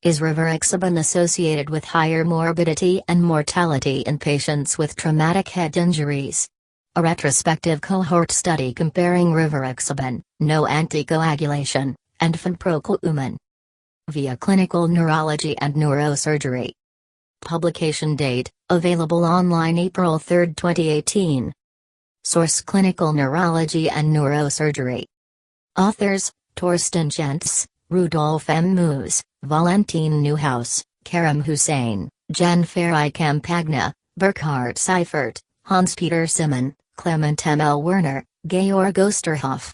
Is rivaroxaban associated with higher morbidity and mortality in patients with traumatic head injuries? A retrospective cohort study comparing rivaroxaban, no anticoagulation, and phenprocoumon via Clinical Neurology and Neurosurgery. Publication date, available online April 3, 2018. Source: Clinical Neurology and Neurosurgery. Authors: Thorsten Jentzsch, Rudolf M. Moos, Valentin Neuhaus, Kariem Hussein, Farei-Campagna, Burkhardt Seifert, Hans-Peter Simmen, Clement M. L. Werner, Georg Osterhoff.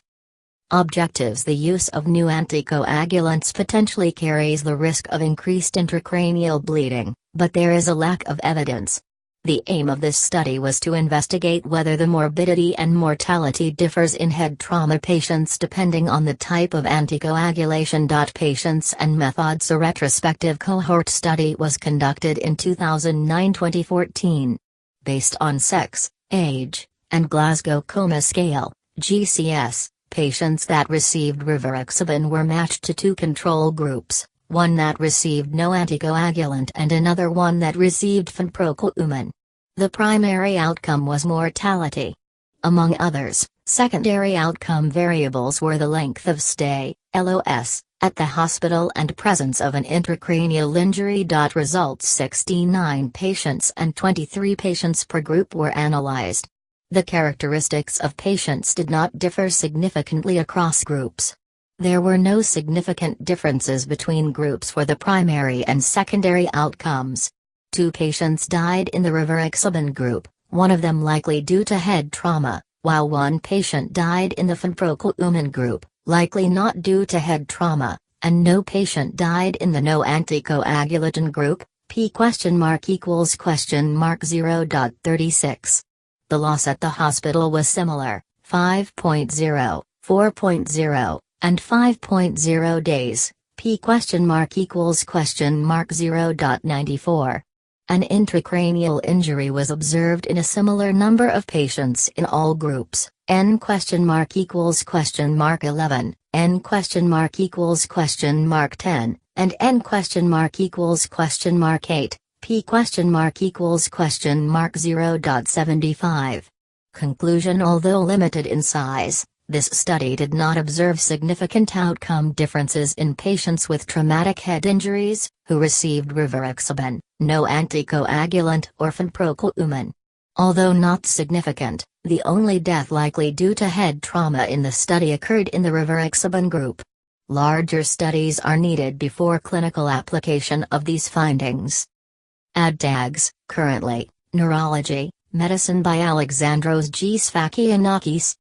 Objectives: the use of new anticoagulants potentially carries the risk of increased intracranial bleeding, but there is a lack of evidence. The aim of this study was to investigate whether the morbidity and mortality differs in head trauma patients depending on the type of anticoagulation.Patients and methods. A retrospective cohort study was conducted in 2009-2014. Based on sex, age, and Glasgow-Coma Scale, GCS, patients that received rivaroxaban were matched to two control groups, one that received no anticoagulant and another one that received phenprocoumon. The primary outcome was mortality. Among others, secondary outcome variables were the length of stay, LOS, at the hospital and presence of an intracranial injury. Results: patients and 23 patients per group were analyzed. The characteristics of patients did not differ significantly across groups. There were no significant differences between groups for the primary and secondary outcomes. 2 patients died in the rivaroxaban group, one of them likely due to head trauma, while 1 patient died in the phenprocoumon group, likely not due to head trauma, and no patient died in the no anticoagulant group, p=(0.36). The loss at the hospital was similar, 5.0, 4.0, and 5.0 days, p=(0.94). An intracranial injury was observed in a similar number of patients in all groups, n=(11), n=(10), and n=(8), p=(0.75). Conclusion: although limited in size, this study did not observe significant outcome differences in patients with traumatic head injuries, who received rivaroxaban, no anticoagulant or phenprocoumon. Although not significant, the only death likely due to head trauma in the study occurred in the rivaroxaban group. Larger studies are needed before clinical application of these findings. Add tags: currently, Neurology, Medicine by Alexandros G. Sfakianakis,